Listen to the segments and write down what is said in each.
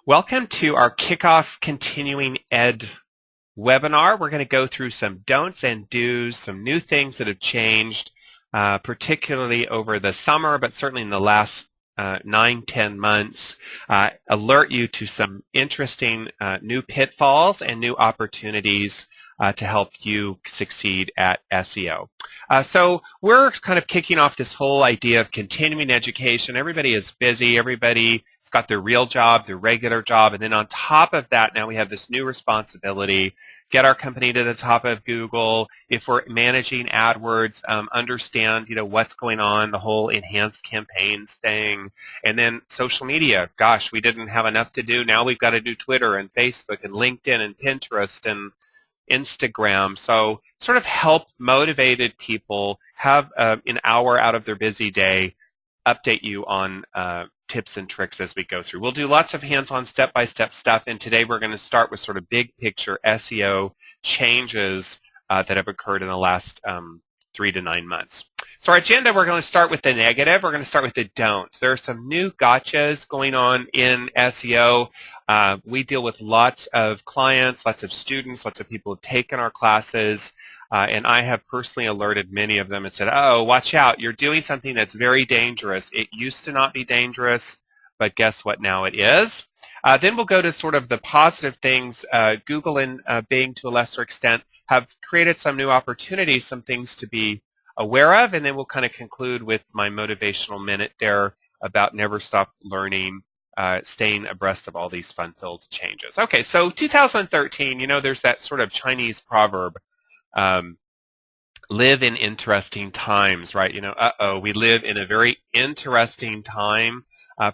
Welcome to our Kickoff Continuing Ed webinar. We're going to go through some don'ts and do's, some new things that have changed, particularly over the summer, but certainly in the last 9-10 months, alert you to some interesting new pitfalls and new opportunities to help you succeed at SEO. So we're kind of kicking off this whole idea of continuing education. Everybody is busy. Everybody's got their real job, their regular job, and then on top of that, now we have this new responsibility, get our company to the top of Google. If we're managing AdWords, understand, what's going on, the whole enhanced campaigns thing, and then social media. Gosh, we didn't have enough to do. Now we've got to do Twitter and Facebook and LinkedIn and Pinterest and Instagram. So sort of help motivated people have an hour out of their busy day, update you on tips and tricks as we go through. We'll do lots of hands-on step-by-step stuff, and today we're going to start with sort of big picture SEO changes that have occurred in the last 3 to 9 months. So our agenda, we're going to start with the negative. We're going to start with the don'ts. There are some new gotchas going on in SEO. We deal with lots of clients, lots of students, lots of people who've taken our classes, and I have personally alerted many of them and said, oh, watch out, you're doing something that's very dangerous. It used to not be dangerous, but guess what, now it is. Then we'll go to sort of the positive things. Google and Bing, to a lesser extent, have created some new opportunities, some things to be aware of, and then we'll kind of conclude with my motivational minute there about never stop learning, staying abreast of all these fun-filled changes. Okay, so 2013, there's that sort of Chinese proverb, live in interesting times, right? We live in a very interesting time.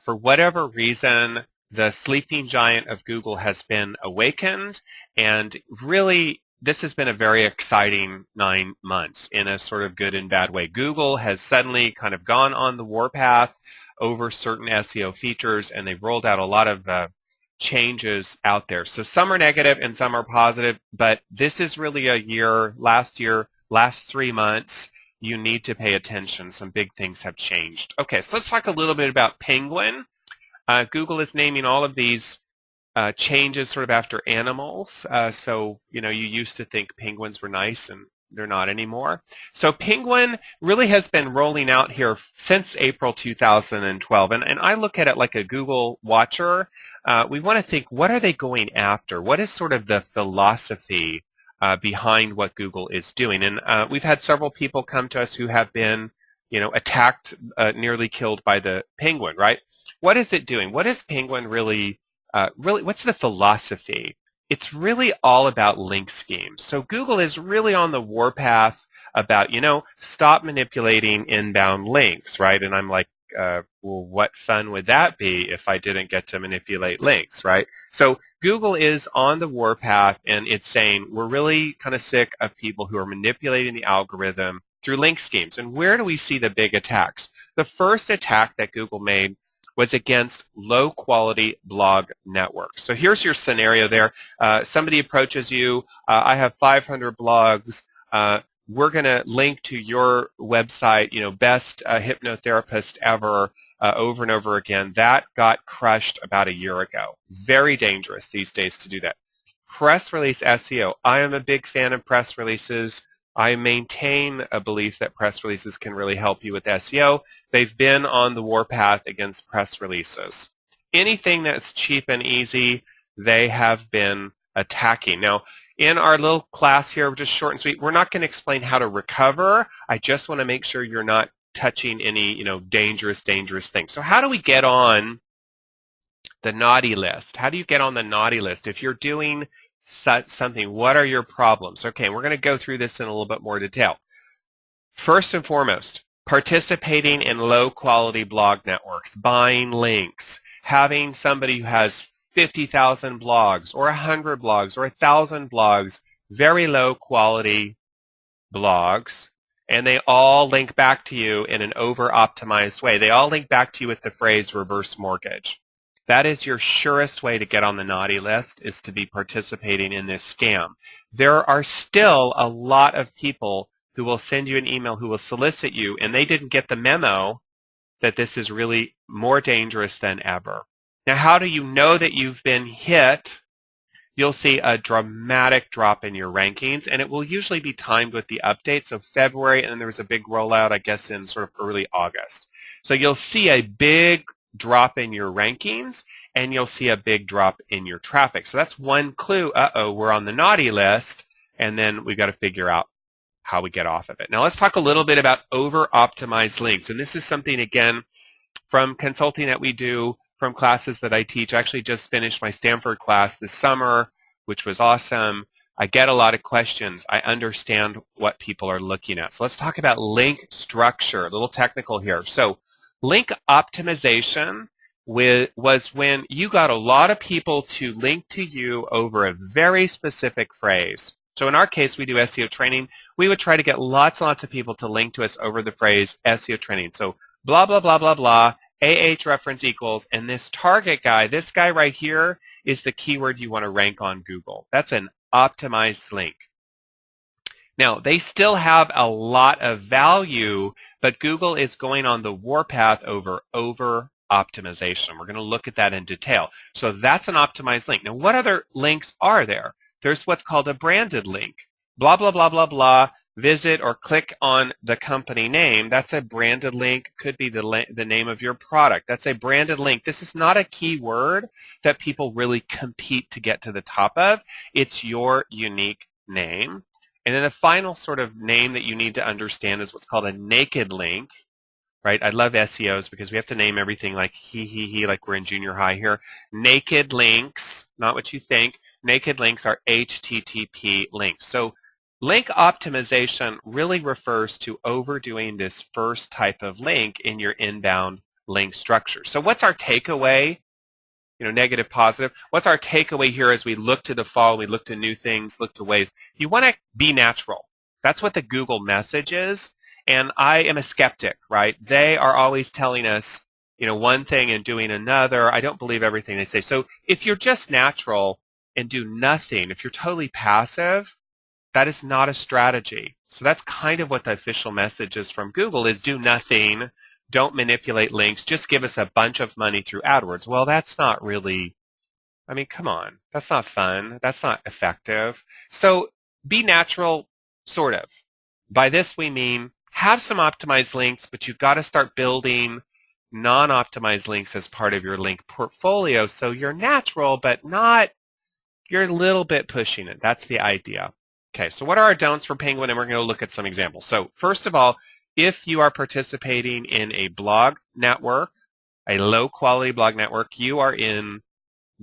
For whatever reason, the sleeping giant of Google has been awakened, and really this has been a very exciting 9 months in a sort of good and bad way. Google has suddenly kind of gone on the warpath over certain SEO features, and they've rolled out a lot of changes out there. So some are negative and some are positive, but this is really a year, last 3 months, you need to pay attention. Some big things have changed. Okay, so let's talk a little bit about Penguin. Google is naming all of these changes sort of after animals. So, you used to think penguins were nice, and they're not anymore. So Penguin really has been rolling out here since April 2012. And I look at it like a Google watcher. We want to think, what are they going after? What is sort of the philosophy behind what Google is doing? And we've had several people come to us who have been, attacked, nearly killed by the penguin, right? What is it doing? What is Penguin really, what's the philosophy? It's really all about link schemes. So Google is really on the warpath about, stop manipulating inbound links, right? And I'm like, well, what fun would that be if I didn't get to manipulate links, right? So Google is on the warpath, and it's saying we're really kind of sick of people who are manipulating the algorithm through link schemes. And where do we see the big attacks? The first attack that Google made was against low-quality blog networks. So here's your scenario there. Somebody approaches you. I have 500 blogs. We're going to link to your website, best hypnotherapist ever, over and over again. That got crushed about a year ago. Very dangerous these days to do that. Press release SEO. I am a big fan of press releases. I maintain a belief that press releases can really help you with SEO. They've been on the warpath against press releases. Anything that's cheap and easy, they have been attacking. Now, in our little class here, just short and sweet, we're not going to explain how to recover. I just want to make sure you're not touching any, dangerous things. So how do we get on the naughty list? How do you get on the naughty list? If you're doing something, what are your problems? Okay, we're going to go through this in a little bit more detail. First and foremost, participating in low-quality blog networks, buying links, having somebody who has 50,000 blogs or 100 blogs or 1,000 blogs, very low-quality blogs, and they all link back to you in an over-optimized way. They all link back to you with the phrase reverse mortgage. That is your surest way to get on the naughty list, is to be participating in this scam. There are still a lot of people who will send you an email, who will solicit you, and they didn't get the memo that this is really more dangerous than ever. Now, how do you know that you've been hit? You'll see a dramatic drop in your rankings, and it will usually be timed with the update. So February, and then there was a big rollout, I guess, in sort of early August. So you'll see a big drop in your rankings, and you'll see a big drop in your traffic. So that's one clue. We're on the naughty list, and then we've got to figure out how we get off of it. Now let's talk a little bit about over-optimized links. And this is something, again, from consulting that we do, from classes that I teach. I actually just finished my Stanford class this summer, which was awesome. I get a lot of questions. I understand what people are looking at. So let's talk about link structure, a little technical here. So link optimization was when you got a lot of people to link to you over a very specific phrase. So in our case, we do SEO training. We would try to get lots and lots of people to link to us over the phrase SEO training. So blah, blah, blah, blah, blah, reference equals, and this target guy, this guy right here, is the keyword you want to rank on Google. That's an optimized link. Now, they still have a lot of value, but Google is going on the warpath over optimization. We're going to look at that in detail. So that's an optimized link. Now, what other links are there? There's what's called a branded link. Blah, blah, blah, blah, blah. Visit or click on the company name. That's a branded link. Could be the name of your product. That's a branded link. This is not a keyword that people really compete to get to the top of. It's your unique name. And then the final sort of name that you need to understand is what's called a naked link, right? I love SEOs because we have to name everything like he, like we're in junior high here. Naked links, not what you think. Naked links are HTTP links. So link optimization really refers to overdoing this first type of link in your inbound link structure. So what's our takeaway? Negative, positive. What's our takeaway here as we look to the fall, we look to new things, look to ways? You want to be natural. That's what the Google message is. And I am a skeptic, right? They are always telling us, one thing and doing another. I don't believe everything they say. So if you're just natural and do nothing, if you're totally passive, that is not a strategy. So that's kind of what the official message is from Google is do nothing, don't manipulate links, just give us a bunch of money through AdWords. Well, that's not really, come on. That's not fun. That's not effective. So be natural, sort of. By this we mean have some optimized links, but you've got to start building non-optimized links as part of your link portfolio. So you're natural, but not, you're a little bit pushing it. That's the idea. Okay, so what are our don'ts for Penguin? And we're going to look at some examples. So first of all, if you are participating in a blog network, a low-quality blog network, you are in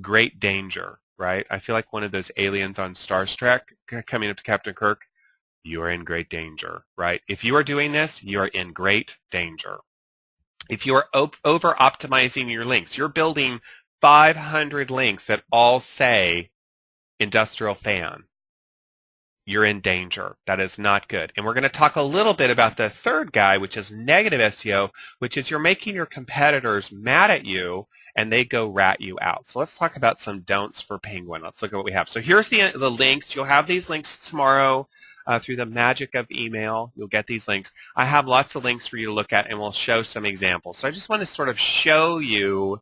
great danger, right? I feel like one of those aliens on Star Trek coming up to Captain Kirk. You are in great danger, right? If you are doing this, you are in great danger. If you are over-optimizing your links, you're building 500 links that all say industrial fan, you're in danger. That is not good. And we're going to talk a little bit about the third guy, which is negative SEO, which is you're making your competitors mad at you and they go rat you out. So let's talk about some don'ts for Penguin. Let's look at what we have. So here's the links. You'll have these links tomorrow through the magic of email. You'll get these links. I have lots of links for you to look at, and we'll show some examples. So I just want to sort of show you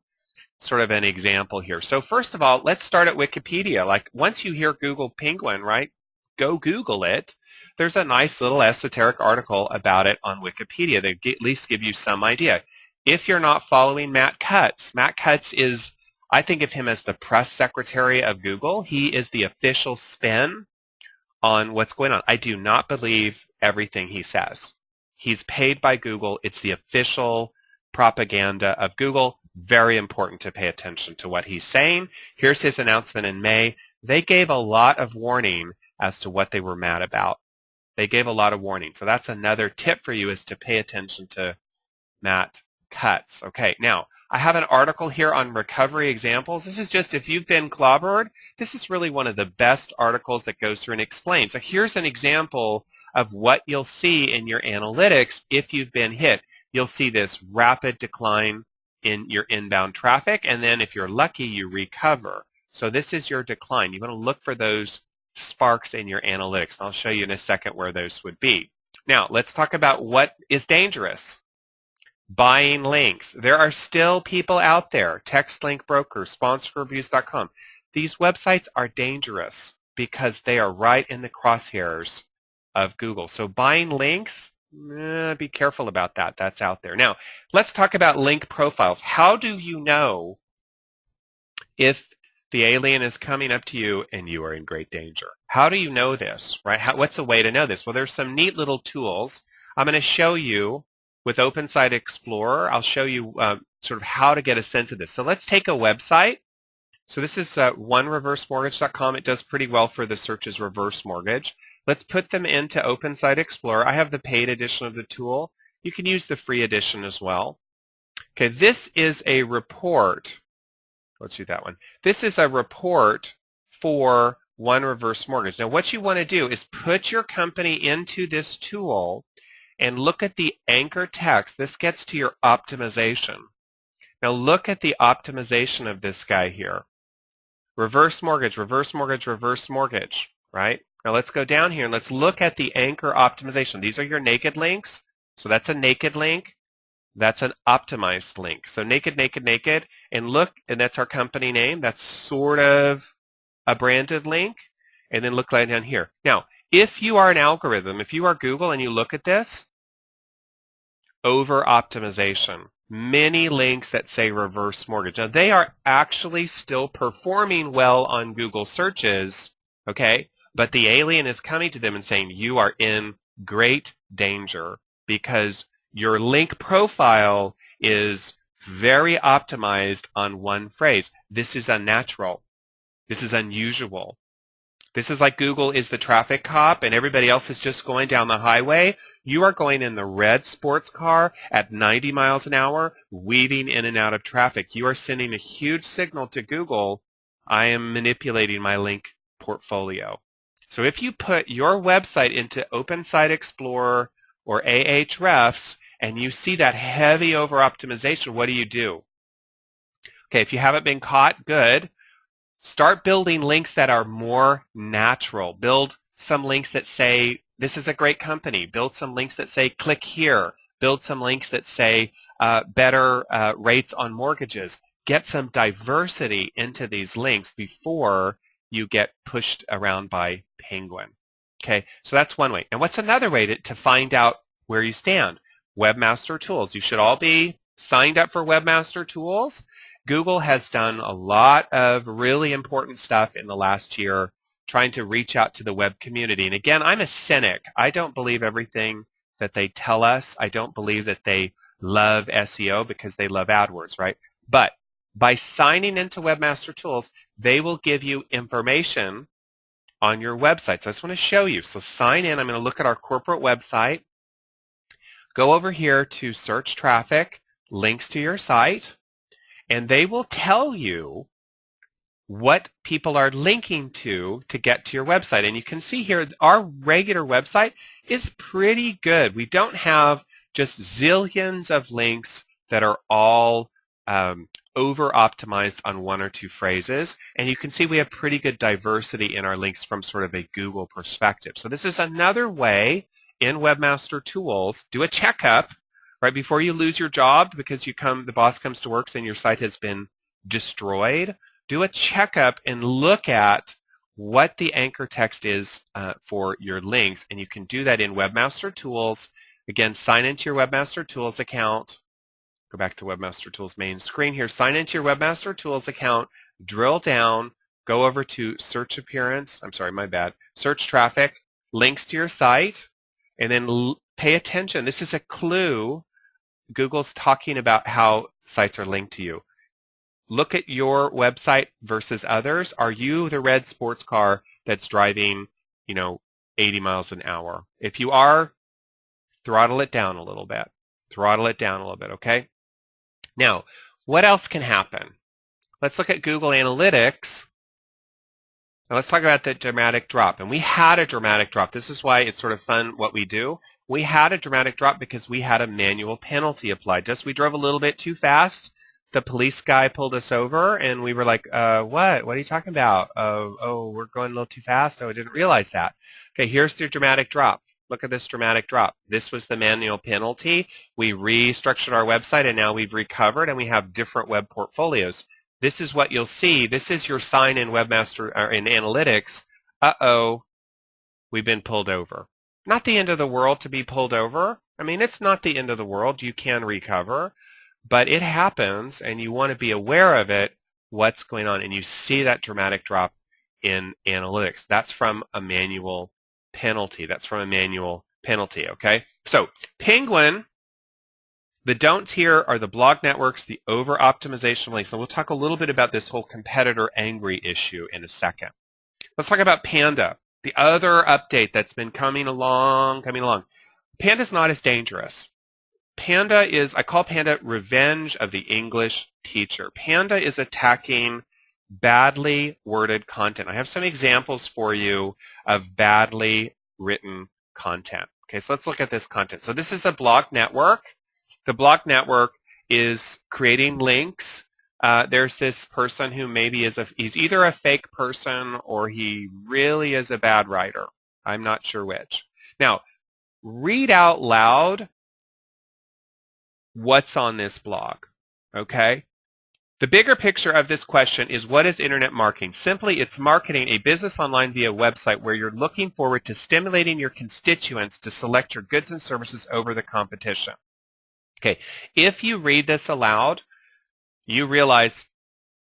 sort of an example here. So first of all, let's start at Wikipedia. Like once you hear Google Penguin, right? Go Google it. There's a nice little esoteric article about it on Wikipedia that at least give you some idea. If you're not following Matt Cutts is, I think of him as the press secretary of Google. He is the official spin on what's going on. I do not believe everything he says. He's paid by Google. It's the official propaganda of Google. Very important to pay attention to what he's saying. Here's his announcement in May. They gave a lot of warning as to what they were mad about. They gave a lot of warning. So that's another tip for you is to pay attention to Matt Cutts. Okay, now I have an article here on recovery examples. This is just if you've been clobbered, this is really one of the best articles that goes through and explains. So here's an example of what you'll see in your analytics if you've been hit. You'll see this rapid decline in your inbound traffic, and then if you're lucky, you recover. So this is your decline. You want to look for those sparks in your analytics. I'll show you in a second where those would be. Now, let's talk about what is dangerous. buying links. There are still people out there, text link brokers, sponsorreviews.com. These websites are dangerous because they are right in the crosshairs of Google. So buying links, be careful about that. That's out there. Now, let's talk about link profiles. How do you know if the alien is coming up to you and you are in great danger? How do you know this, right? What's a way to know this? Well, there's some neat little tools. I'm going to show you with Open Site Explorer. I'll show you sort of how to get a sense of this. So let's take a website. So this is onereversemortgage.com. It does pretty well for the searches reverse mortgage. Let's put them into Open Site Explorer. I have the paid edition of the tool. You can use the free edition as well. Okay, this is a report. Let's do that one. This is a report for One Reverse Mortgage. Now what you want to do is put your company into this tool and look at the anchor text. This gets to your optimization. Now look at the optimization of this guy here. Reverse mortgage, reverse mortgage, reverse mortgage, right? Now let's go down here and let's look at the anchor optimization. These are your naked links. So that's a naked link. That's an optimized link. So naked, naked, naked, and look, and that's our company name. That's sort of a branded link. And then look right down here. Now, if you are an algorithm, if you are Google and you look at this, over optimization, many links that say reverse mortgage. Now, they are actually still performing well on Google searches, okay? But the alien is coming to them and saying, you are in great danger because your link profile is very optimized on one phrase. This is unnatural. This is unusual. This is like Google is the traffic cop and everybody else is just going down the highway. You are going in the red sports car at 90 miles an hour, weaving in and out of traffic. You are sending a huge signal to Google, I am manipulating my link portfolio. So if you put your website into Open Site Explorer or Ahrefs and you see that heavy over-optimization, what do? Okay, if you haven't been caught, good. Start building links that are more natural. Build some links that say, this is a great company. Build some links that say, click here. Build some links that say, better rates on mortgages. Get some diversity into these links before you get pushed around by Penguin. Okay, so that's one way. And what's another way to find out where you stand? Webmaster Tools. You should all be signed up for Webmaster Tools. Google has done a lot of really important stuff in the last year trying to reach out to the web community. And again, I'm a cynic. I don't believe everything that they tell us. I don't believe that they love SEO because they love AdWords, right? But by signing into Webmaster Tools, they will give you information on your website. So I just want to show you. So sign in. I'm going to look at our corporate website. Go over here to search traffic, links to your site, and they will tell you what people are linking to get to your website. And you can see here our regular website is pretty good. We don't have just zillions of links that are all over-optimized on one or two phrases. And you can see we have pretty good diversity in our links from sort of a Google perspective. So this is another way in Webmaster Tools, do a checkup right before you lose your job because the boss comes to work saying your site has been destroyed. Do a checkup and look at what the anchor text is for your links, and you can do that in Webmaster Tools. Again, sign into your Webmaster Tools account. Go back to Webmaster Tools main screen here. Sign into your Webmaster Tools account, drill down, go over to search appearance, search traffic, links to your site, and then pay attention. This is a clue. Google's talking about how sites are linked to you. Look at your website versus others. Are you the red sports car that's driving, 80 miles an hour? If you are, throttle it down a little bit. Throttle it down a little bit, okay? Now, what else can happen? Let's look at Google Analytics. Now let's talk about the dramatic drop. And we had a dramatic drop. This is why it's sort of fun what we do. We had a dramatic drop because we had a manual penalty applied. We drove a little bit too fast. The police guy pulled us over, and we were like, what? What are you talking about? Oh, we're going a little too fast? Oh, I didn't realize that. Okay, here's the dramatic drop. Look at this dramatic drop. This was the manual penalty. We restructured our website, and now we've recovered, and we have different web portfolios. This is what you'll see. This is your sign in Webmaster or in Analytics. Uh-oh, we've been pulled over. Not the end of the world to be pulled over. I mean, it's not the end of the world. You can recover, but it happens, and you want to be aware of it, what's going on, and you see that dramatic drop in Analytics. That's from a manual penalty. That's from a manual penalty, okay? So Penguin, the don'ts here are the blog networks, the over-optimization links, and we'll talk a little bit about this whole competitor angry issue in a second. Let's talk about Panda, the other update that's been coming along. Panda's not as dangerous. Panda is, I call Panda revenge of the English teacher. Panda is attacking badly worded content. I have some examples for you of badly written content. Okay, so let's look at this content. So this is a blog network. The blog network is creating links. There's this person who maybe he's either a fake person or he really is a bad writer. I'm not sure which. Now, read out loud what's on this blog, okay? The bigger picture of this question is, what is internet marketing? Simply, it's marketing a business online via website where you're looking forward to stimulating your constituents to select your goods and services over the competition. Okay, if you read this aloud, you realize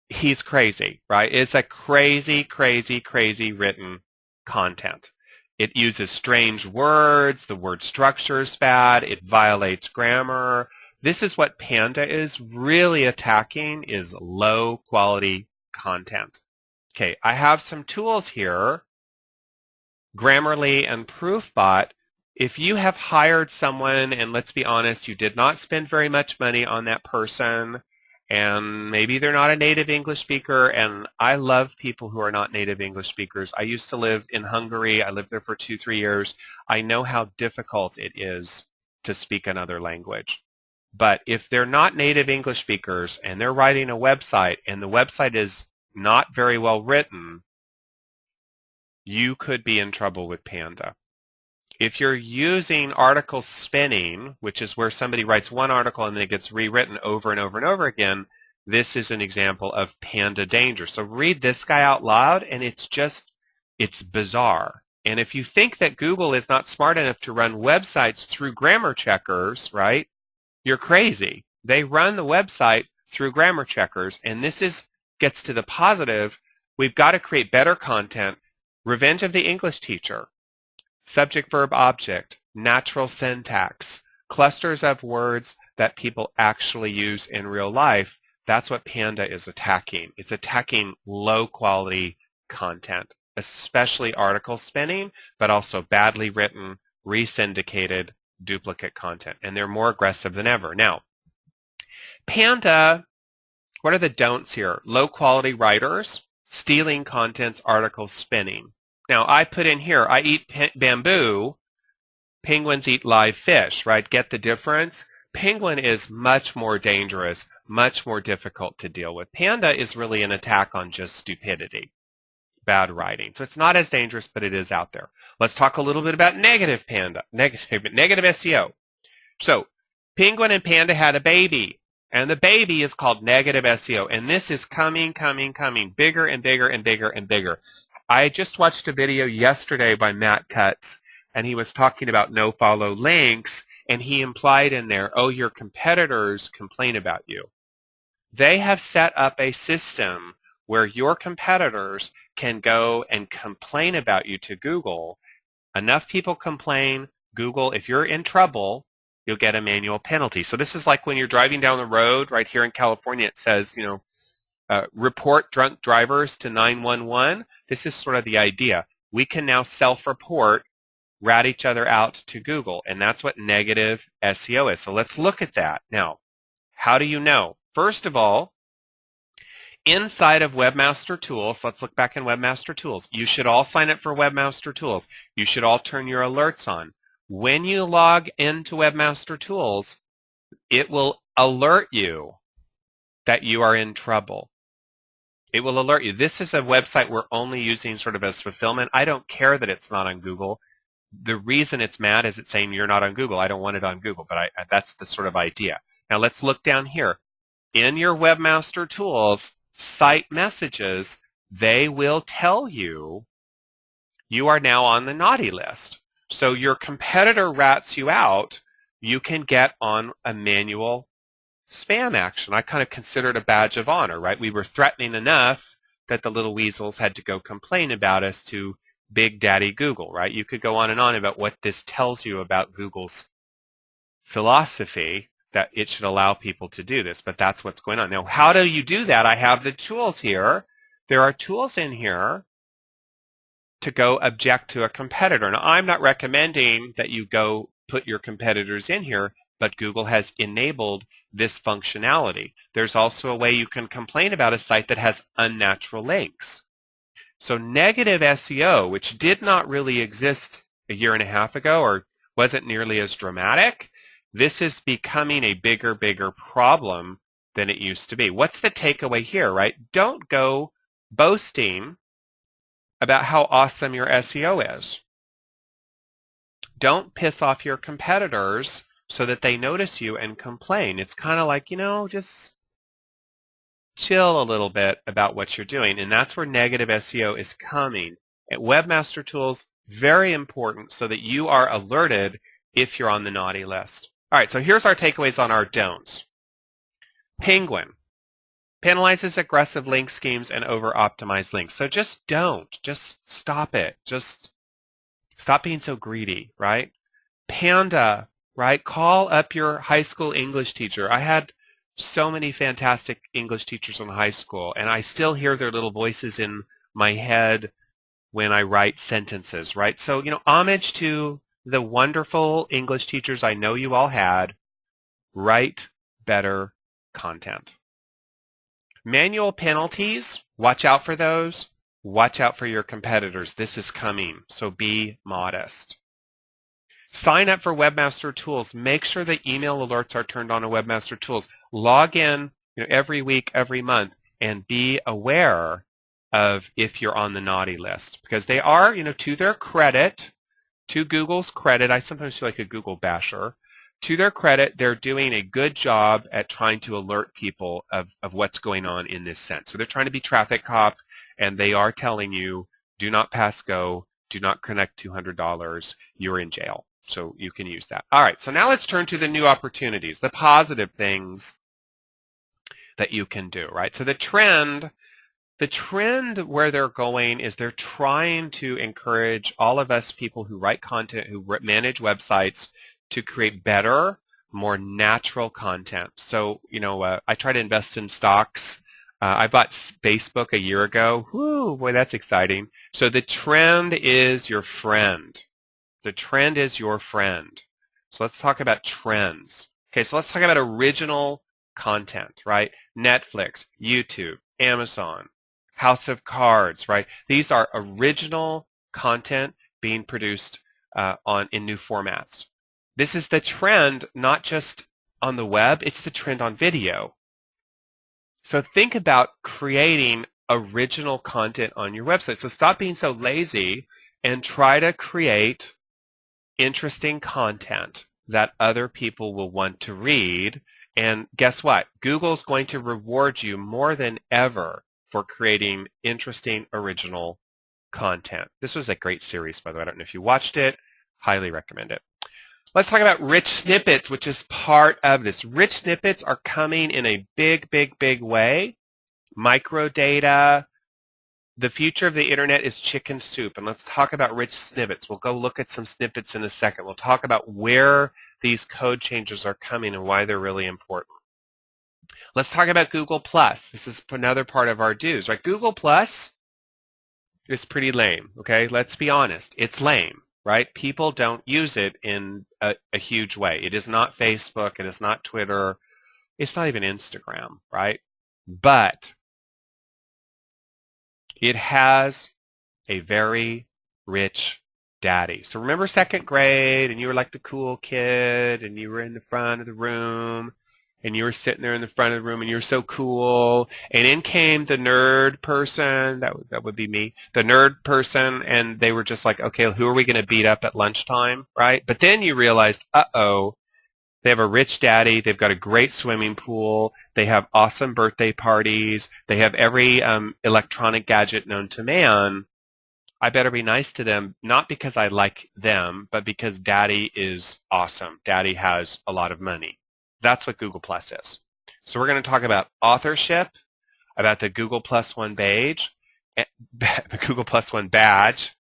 he's crazy, right? It's a crazy, crazy, crazy written content. It uses strange words, the word structure is bad, it violates grammar. This is what Panda is really attacking, is low quality content. Okay, I have some tools here, Grammarly and Proofbot. If you have hired someone, and let's be honest, you did not spend very much money on that person, and maybe they're not a native English speaker, and I love people who are not native English speakers. I used to live in Hungary. I lived there for 2-3 years. I know how difficult it is to speak another language. But if they're not native English speakers and they're writing a website and the website is not very well written, you could be in trouble with Panda. If you're using article spinning, which is where somebody writes one article and then it gets rewritten over and over and over again, this is an example of Panda danger. So read this guy out loud, and it's bizarre. And if you think that Google is not smart enough to run websites through grammar checkers, right, you're crazy. They run the website through grammar checkers, and this gets to the positive. We've got to create better content. Revenge of the English teacher. Subject, verb, object, natural syntax, clusters of words that people actually use in real life. That's what Panda is attacking. It's attacking low-quality content, especially article spinning, but also badly written, resyndicated, duplicate content. And they're more aggressive than ever. Now, Panda, what are the don'ts here? Low-quality writers, stealing contents, article spinning. Now, I put in here, I eat bamboo, penguins eat live fish, right? Get the difference? Penguin is much more dangerous, much more difficult to deal with. Panda is really an attack on just stupidity, bad writing. So it's not as dangerous, but it is out there. Let's talk a little bit about negative SEO. So Penguin and Panda had a baby, and the baby is called negative SEO, and this is coming, bigger and bigger and bigger and bigger. I just watched a video yesterday by Matt Cutts, and he was talking about no-follow links, and he implied in there, oh, your competitors complain about you. They have set up a system where your competitors can go and complain about you to Google. Enough people complain, Google, if you're in trouble, you'll get a manual penalty. So this is like when you're driving down the road, right here in California, it says, report drunk drivers to 911. This is sort of the idea. We can now self-report, rat each other out to Google, and that's what negative SEO is. So let's look at that. Now, how do you know? First of all, inside of Webmaster Tools, let's look back in Webmaster Tools. You should all sign up for Webmaster Tools. You should all turn your alerts on. When you log into Webmaster Tools, it will alert you that you are in trouble. It will alert you. This is a website we're only using sort of as fulfillment. I don't care that it's not on Google. the reason it's mad is it's saying you're not on Google. I don't want it on Google, but that's the sort of idea. Now let's look down here. In your Webmaster Tools, Site Messages, they will tell you you are now on the naughty list. So your competitor rats you out, you can get on a manual spam action. I kind of consider it a badge of honor, right? We were threatening enough that the little weasels had to go complain about us to Big Daddy Google, right? You could go on and on about what this tells you about Google's philosophy, that it should allow people to do this, but that's what's going on. Now, how do you do that? I have the tools here. There are tools in here to go object to a competitor. Now, I'm not recommending that you go put your competitors in here, but Google has enabled this functionality. There's also a way you can complain about a site that has unnatural links. So negative SEO, which did not really exist a year and a half ago or wasn't nearly as dramatic, this is becoming a bigger problem than it used to be. What's the takeaway here, right? Don't go boasting about how awesome your SEO is. Don't piss off your competitors so that they notice you and complain. It's kind of like, just chill a little bit about what you're doing, and that's where negative SEO is coming. At Webmaster Tools, very important so that you are alerted if you're on the naughty list. All right, so here's our takeaways on our don'ts. Penguin penalizes aggressive link schemes and over-optimized links. So just don't. Just stop it. Just stop being so greedy, right? Panda, right? Call up your high school English teacher. I had so many fantastic English teachers in high school, and I still hear their little voices in my head when I write sentences, right? So, homage to the wonderful English teachers I know you all had. Write better content. Manual penalties, watch out for those. Watch out for your competitors. This is coming, so be modest. Sign up for Webmaster Tools. Make sure the email alerts are turned on to Webmaster Tools. Log in every week, every month, and be aware of if you're on the naughty list. Because they are, to their credit, to Google's credit, I sometimes feel like a Google basher. To their credit, they're doing a good job at trying to alert people of what's going on in this sense. So they're trying to be traffic cop, and they are telling you, do not pass go, do not connect $200, you're in jail. So you can use that. All right, so now let's turn to the new opportunities, the positive things that you can do, right? So the trend where they're going is they're trying to encourage all of us people who write content, who manage websites, to create better, more natural content. So, I try to invest in stocks. I bought Facebook a year ago. Whoo, boy, that's exciting. So the trend is your friend. The trend is your friend. So let's talk about trends. Okay, so let's talk about original content, right? Netflix, YouTube, Amazon, House of Cards, right? These are original content being produced in new formats. This is the trend, not just on the web, it's the trend on video. So think about creating original content on your website. So stop being so lazy and try to create interesting content that other people will want to read. And guess what? Google's going to reward you more than ever for creating interesting, original content. This was a great series, by the way. I don't know if you watched it. Highly recommend it. Let's talk about rich snippets, which is part of this. Rich snippets are coming in a big way. Microdata. The future of the internet is chicken soup, and let's talk about rich snippets. We'll go look at some snippets in a second. We'll talk about where these code changes are coming and why they're really important. Let's talk about Google+. This is another part of our dues, right? Google+ is pretty lame, okay? Let's be honest. It's lame, right? People don't use it in a huge way. It is not Facebook. It is not Twitter. It's not even Instagram, right? But it has a very rich daddy. So remember second grade, and you were like the cool kid, and you were in the front of the room, and you were sitting there in the front of the room and you're so cool, and in came the nerd person, that would be me, the nerd person, and they were just like, okay, who are we going to beat up at lunchtime, right? But then you realized, uh-oh, they have a rich daddy, they've got a great swimming pool, they have awesome birthday parties, they have every electronic gadget known to man. I better be nice to them, not because I like them, but because daddy is awesome. Daddy has a lot of money. That's what Google Plus is. So we're going to talk about authorship, about the Google Plus One badge, Google Plus One badge,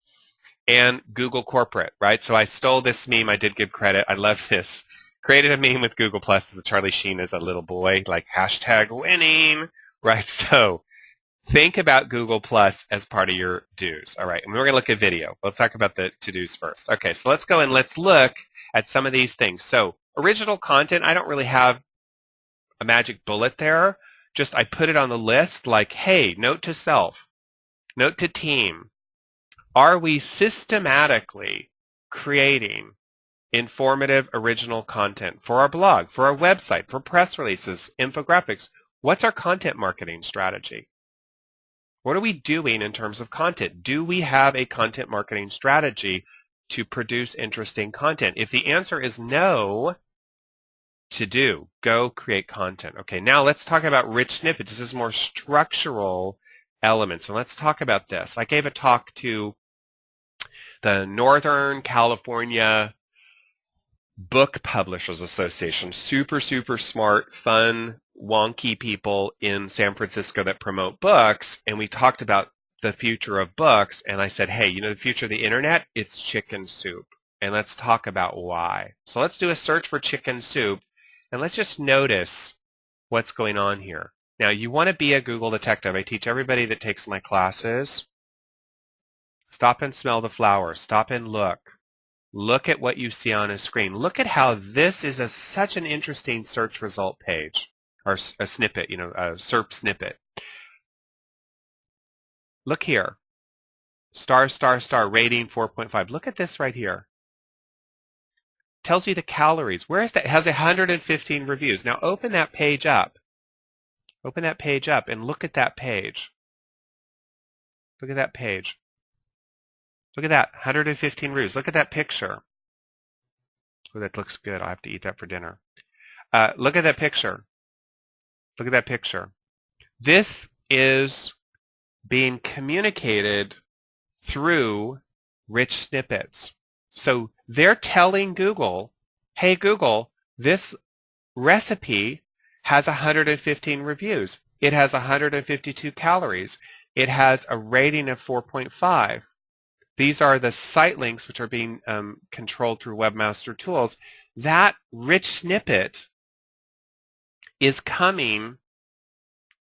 and Google Corporate, right? So I stole this meme. I did give credit. I love this. Created a meme with Google Plus as a Charlie Sheen as a little boy, like hashtag winning, right? So think about Google Plus as part of your do's. All right, and we're going to look at video. Let's talk about the to-dos first. Okay, so let's go and let's look at some of these things. So original content, I don't really have a magic bullet there. Just I put it on the list like, hey, note to self, note to team. Are we systematically creating informative original content for our blog, for our website, for press releases, infographics? What's our content marketing strategy? What are we doing in terms of content? Do we have a content marketing strategy to produce interesting content? If the answer is no, to do, go create content. Okay, now let's talk about rich snippets. This is more structural elements, and let's talk about this. I gave a talk to the Northern California Book Publishers Association, super, super smart, fun, wonky people in San Francisco that promote books, and we talked about the future of books, and I said, hey, you know the future of the internet? It's chicken soup, and let's talk about why. So let's do a search for chicken soup, and let's just notice what's going on here. Now, you want to be a Google detective. I teach everybody that takes my classes, stop and smell the flowers, stop and look. Look at what you see on a screen. Look at how this is such an interesting search result page, or a snippet, you know, a SERP snippet. Look here. Star, star, star, rating 4.5. Look at this right here. Tells you the calories. Where is that? It has 115 reviews. Now open that page up. Open that page up and look at that page. Look at that page. Look at that, 115 reviews. Look at that picture. Oh, that looks good. I'll have to eat that for dinner. Look at that picture. Look at that picture. This is being communicated through rich snippets. So they're telling Google, hey, Google, this recipe has 115 reviews. It has 152 calories. It has a rating of 4.5. These are the site links which are being controlled through Webmaster Tools. That rich snippet is coming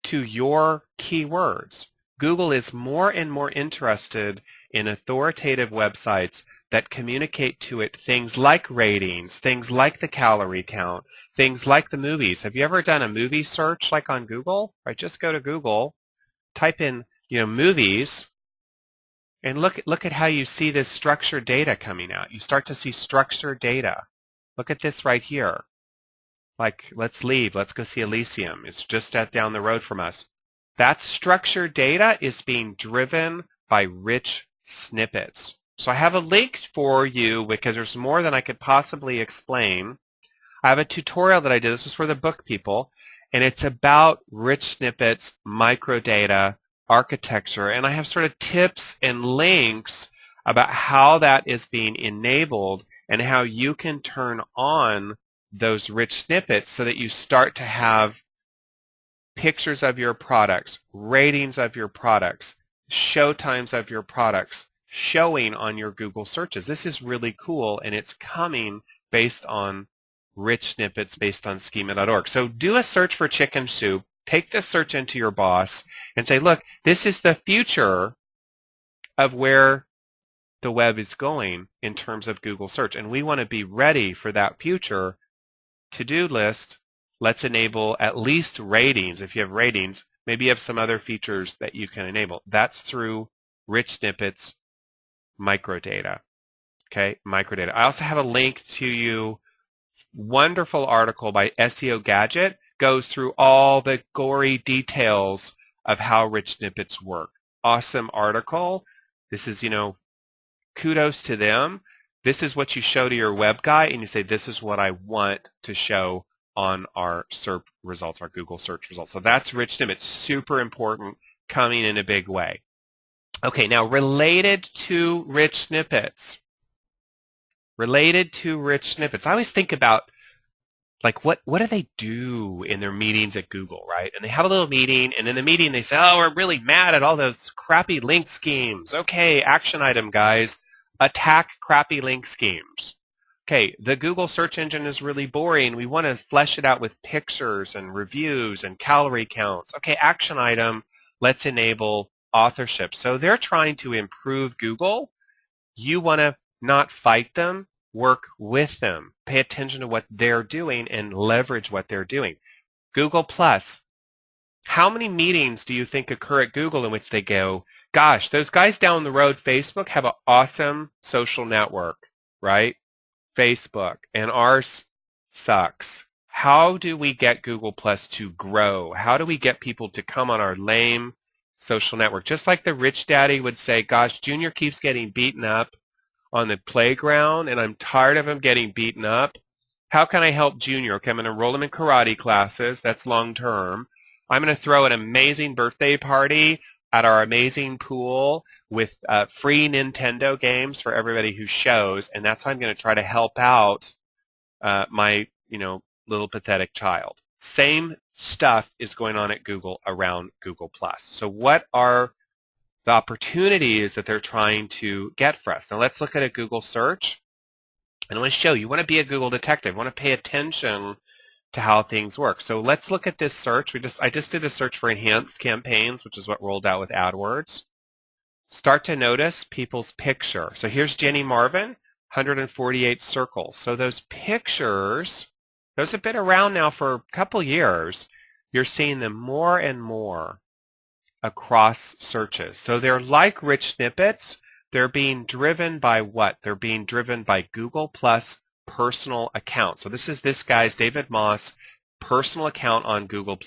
to your keywords. Google is more and more interested in authoritative websites that communicate to it things like ratings, things like the calorie count, things like the movies. Have you ever done a movie search like on Google? Right, just go to Google, type in, movies, and look at how you see this structured data coming out. You start to see structured data. Look at this right here. Like, let's leave. Let's go see Elysium. It's just down the road from us. That structured data is being driven by rich snippets. So I have a link for you because there's more than I could possibly explain. I have a tutorial that I did. This was for the book people, and it's about rich snippets, microdata, architecture, and I have sort of tips and links about how that is being enabled and how you can turn on those rich snippets so that you start to have pictures of your products, ratings of your products, show times of your products showing on your Google searches. This is really cool, and it's coming based on rich snippets based on schema.org. So do a search for chicken soup. Take this search into your boss and say, look, this is the future of where the web is going in terms of Google search, and we want to be ready for that future. To-do list, let's enable at least ratings. If you have ratings, maybe you have some other features that you can enable. That's through rich snippets, microdata. Okay, microdata. I also have a link to you, wonderful article by SEO Gadget goes through all the gory details of how rich snippets work. Awesome article. This is, kudos to them. This is what you show to your web guy, and you say, this is what I want to show on our SERP results, our Google search results. So that's rich snippets, super important, coming in a big way. Okay, now related to rich snippets. Related to rich snippets. I always think about, like, what do they do in their meetings at Google, right? And they have a little meeting, and in the meeting they say, oh, we're really mad at all those crappy link schemes. Okay, action item, guys. Attack crappy link schemes. Okay, the Google search engine is really boring. We want to flesh it out with pictures and reviews and calorie counts. Okay, action item, let's enable authorship. So they're trying to improve Google. You want to not fight them, work with them. Pay attention to what they're doing and leverage what they're doing. Google Plus. How many meetings do you think occur at Google in which they go, gosh, those guys down the road, Facebook, have an awesome social network, right? Facebook, and ours sucks. How do we get Google Plus to grow? How do we get people to come on our lame social network? Just like the rich daddy would say, gosh, Junior keeps getting beaten up on the playground, and I'm tired of him getting beaten up. How can I help Junior? Okay, I'm going to enroll him in karate classes. That's long term. I'm going to throw an amazing birthday party at our amazing pool with free Nintendo games for everybody who shows, and that's how I'm going to try to help out my, little pathetic child. Same stuff is going on at Google around Google+. So what are the opportunities that they're trying to get for us? Now let's look at a Google search, and I want to show you want to be a Google detective. You want to pay attention to how things work. So let's look at this search. I just did a search for enhanced campaigns, which is what rolled out with AdWords. Start to notice people's picture. So here's Jenny Marvin, 148 circles. So those pictures, those have been around now for a couple years. You're seeing them more and more across searches. So they're like rich snippets. They're being driven by what? They're being driven by Google Plus personal account. So this is this guy's, David Moss, personal account on Google+.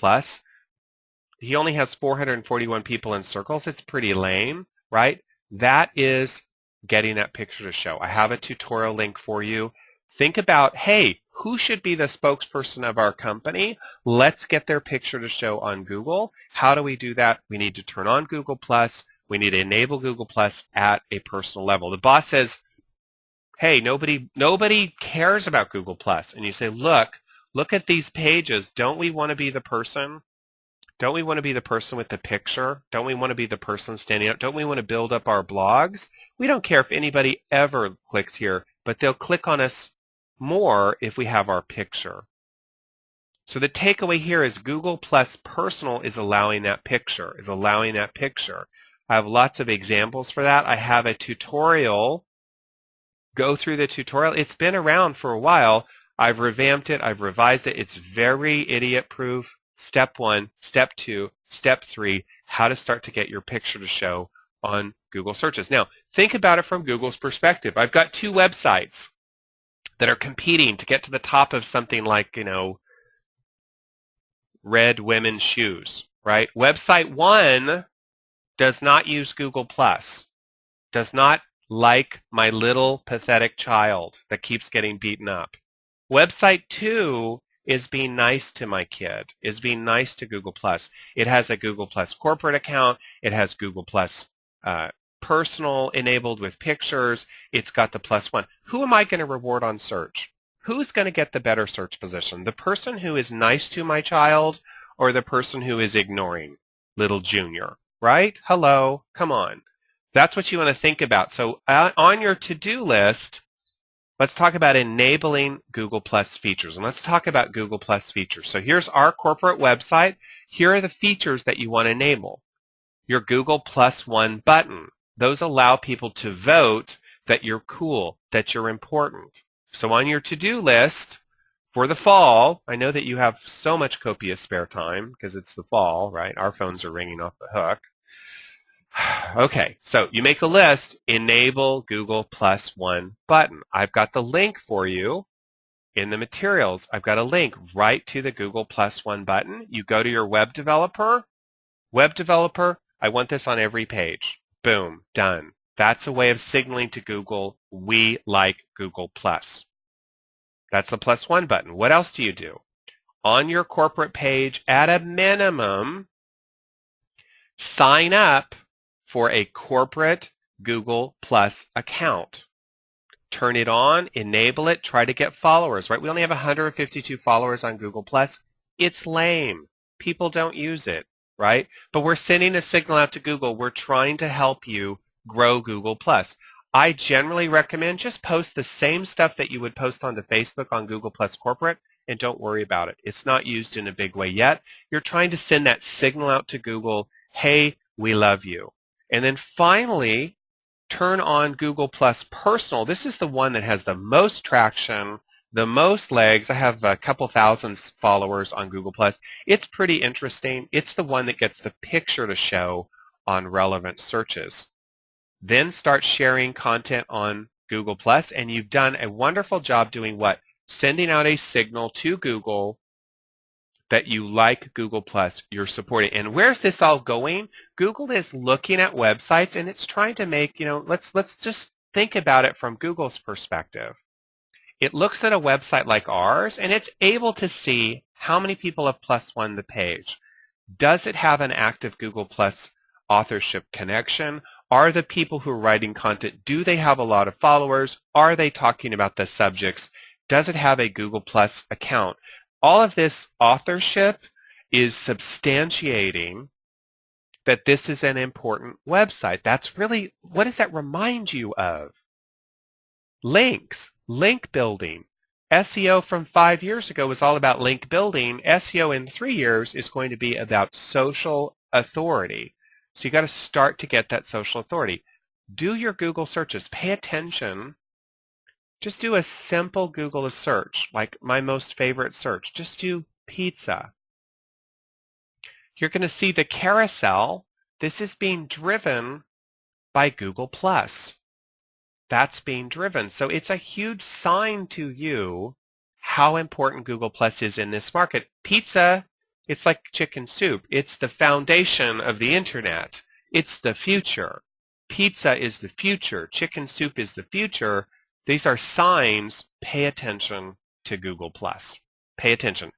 He only has 441 people in circles. It's pretty lame, right? That is getting that picture to show. I have a tutorial link for you. Think about, hey, who should be the spokesperson of our company? Let's get their picture to show on Google. How do we do that? We need to turn on Google+. We need to enable Google+ at a personal level. The boss says, hey, nobody cares about Google+. And you say, look at these pages. Don't we want to be the person? Don't we want to be the person with the picture? Don't we want to be the person standing up? Don't we want to build up our blogs? We don't care if anybody ever clicks here, but they'll click on us more if we have our picture. So the takeaway here is Google+ Personal is allowing that picture, I have lots of examples for that. I have a tutorial. Go through the tutorial. It's been around for a while. I've revamped it. I've revised it. It's very idiot-proof. Step 1, Step 2, Step 3, how to start to get your picture to show on Google searches. Now, think about it from Google's perspective. I've got two websites that are competing to get to the top of something like, red women's shoes, right? Website 1 does not use Google+, does not like my little pathetic child that keeps getting beaten up. Website 2 is being nice to my kid, is being nice to Google+. It has a Google+ corporate account. It has Google+ personal enabled with pictures. It's got the +1. Who am I going to reward on search? Who's going to get the better search position? The person who is nice to my child or the person who is ignoring little Junior, right? Hello, come on. That's what you want to think about. So on your to-do list, let's talk about enabling Google+ features. And let's talk about Google+ features. So here's our corporate website. Here are the features that you want to enable. Your Google +1 button. Those allow people to vote that you're cool, that you're important. So on your to-do list for the fall, I know that you have so much copious spare time because it's the fall, right? Our phones are ringing off the hook. Okay, so you make a list, enable Google +1 button. I've got the link for you In the materials, I've got a link right to the Google +1 button. You go to your web developer, I want this on every page. Boom, done. That's a way of signaling to Google, we like Google+. That's the +1 button. What else do you do? On your corporate page, at a minimum, sign up for a corporate Google Plus account. Turn it on, enable it, try to get followers, right? We only have 152 followers on Google Plus. It's lame. People don't use it, right? But we're sending a signal out to Google. We're trying to help you grow Google Plus. I generally recommend just post the same stuff that you would post onto Facebook on Google Plus Corporate, and don't worry about it. It's not used in a big way yet. You're trying to send that signal out to Google, hey, we love you. And then finally, turn on Google Plus Personal. This is the one that has the most traction, the most legs. I have a couple thousand followers on Google Plus. It's pretty interesting. It's the one that gets the picture to show on relevant searches. Then start sharing content on Google Plus, and you've done a wonderful job doing what? Sending out a signal to Google that you like Google Plus, you're supporting. And where's this all going? Google is looking at websites and it's trying to make, let's just think about it from Google's perspective. It looks at a website like ours and it's able to see how many people have +1 the page. Does it have an active Google Plus authorship connection? Are the people who are writing content, do they have a lot of followers? Are they talking about the subjects? Does it have a Google Plus account? All of this authorship is substantiating that this is an important website. That's really, what does that remind you of? Links, link building. SEO from 5 years ago was all about link building. SEO in 3 years is going to be about social authority. So you got to start to get that social authority. Do your Google searches. Pay attention. Just do a simple Google search, like my most favorite search. Just do pizza. You're going to see the carousel. This is being driven by Google+. That's being driven. So it's a huge sign to you how important Google+ is in this market. Pizza, it's like chicken soup. It's the foundation of the internet. It's the future. Pizza is the future. Chicken soup is the future. These are signs. Pay attention to Google+. Pay attention.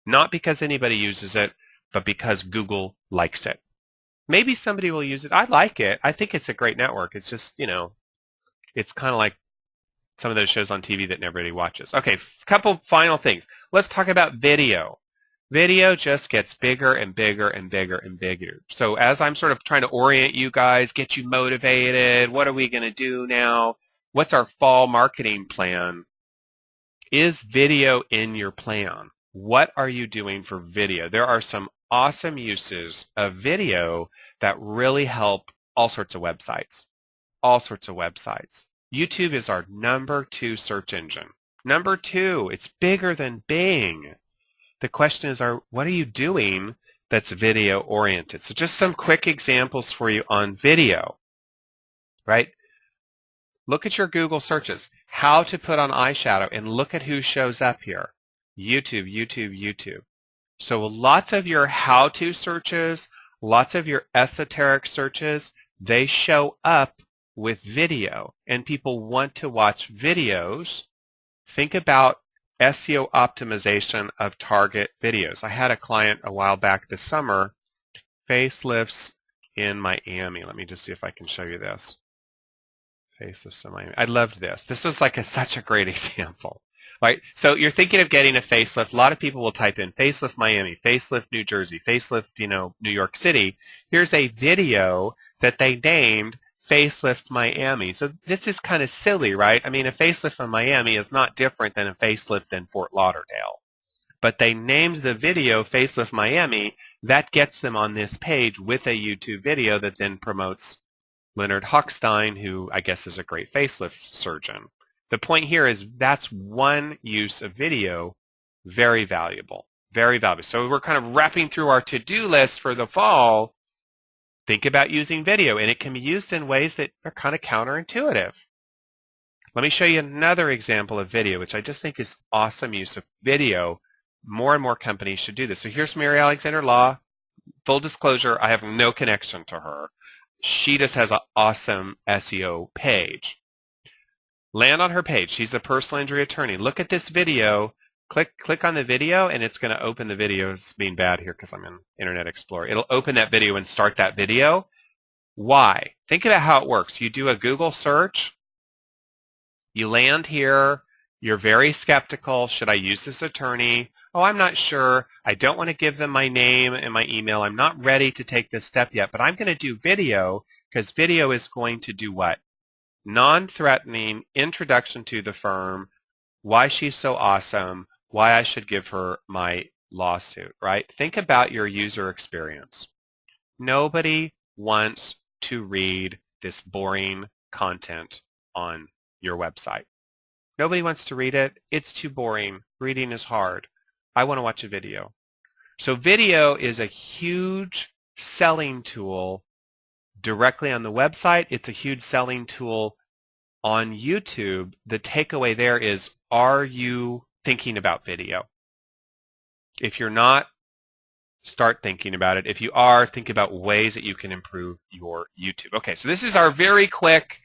Not because anybody uses it, but because Google likes it. Maybe somebody will use it. I like it. I think it's a great network. It's just, it's kind of like some of those shows on TV that nobody watches. Okay, a couple final things. Let's talk about video. Video just gets bigger and bigger and bigger and bigger. So as I'm sort of trying to orient you guys, get you motivated, what are we going to do now? What's our fall marketing plan? Is video in your plan? What are you doing for video? There are some awesome uses of video that really help all sorts of websites. All sorts of websites. YouTube is our #2 search engine. #2, it's bigger than Bing. The question is, what are you doing that's video oriented? So just some quick examples for you on video, right? Look at your Google searches. How to put on eyeshadow, and look at who shows up here. YouTube, YouTube, YouTube. So lots of your how-to searches, lots of your esoteric searches, they show up with video, and people want to watch videos. Think about SEO optimization of target videos. I had a client a while back this summer, facelifts in Miami. Let me just see if I can show you this. Facelifts in Miami. I loved this. This was like such a great example. Right? So you're thinking of getting a facelift. A lot of people will type in facelift Miami, facelift New Jersey, facelift, New York City. Here's a video that they named facelift Miami. So this is kind of silly, right? I mean, a facelift in Miami is not different than a facelift in Fort Lauderdale. But they named the video facelift Miami. That gets them on this page with a YouTube video that then promotes Leonard Hochstein, who I guess is a great facelift surgeon. The point here is that's one use of video, very valuable, very valuable. So we're kind of wrapping through our to-do list for the fall. Think about using video, and it can be used in ways that are kind of counterintuitive. Let me show you another example of video, which I just think is awesome use of video. More and more companies should do this. So here's Mary Alexander Law. Full disclosure, I have no connection to her. She just has an awesome SEO page. Land on her page. She's a personal injury attorney. Look at this video. Click on the video, and it's going to open the video. It's being bad here because I'm in Internet Explorer. It'll open that video and start that video. Why? Think about how it works. You do a Google search. You land here. You're very skeptical. Should I use this attorney? Oh, I'm not sure. I don't want to give them my name and my email. I'm not ready to take this step yet, but I'm going to do video because video is going to do what? Non-threatening introduction to the firm, why she's so awesome, why I should give her my lawsuit, right? Think about your user experience. Nobody wants to read this boring content on your website. Nobody wants to read it. It's too boring. Reading is hard. I want to watch a video. So video is a huge selling tool directly on the website. It's a huge selling tool on YouTube. The takeaway there is, are you thinking about video? If you're not, start thinking about it. If you are, think about ways that you can improve your YouTube. Okay, so this is our very quick,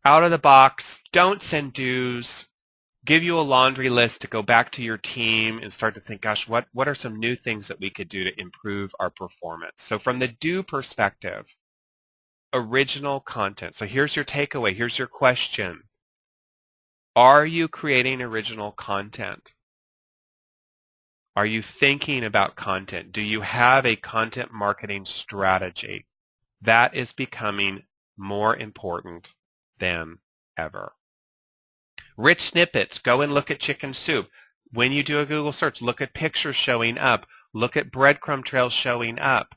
out of the box, don'ts and do's. Give you a laundry list to go back to your team and start to think, gosh, what are some new things that we could do to improve our performance? So from the do perspective, original content. So here's your takeaway. Here's your question. Are you creating original content? Are you thinking about content? Do you have a content marketing strategy? That is becoming more important than ever. Rich snippets. Go and look at chicken soup. When you do a Google search, look at pictures showing up. Look at breadcrumb trails showing up.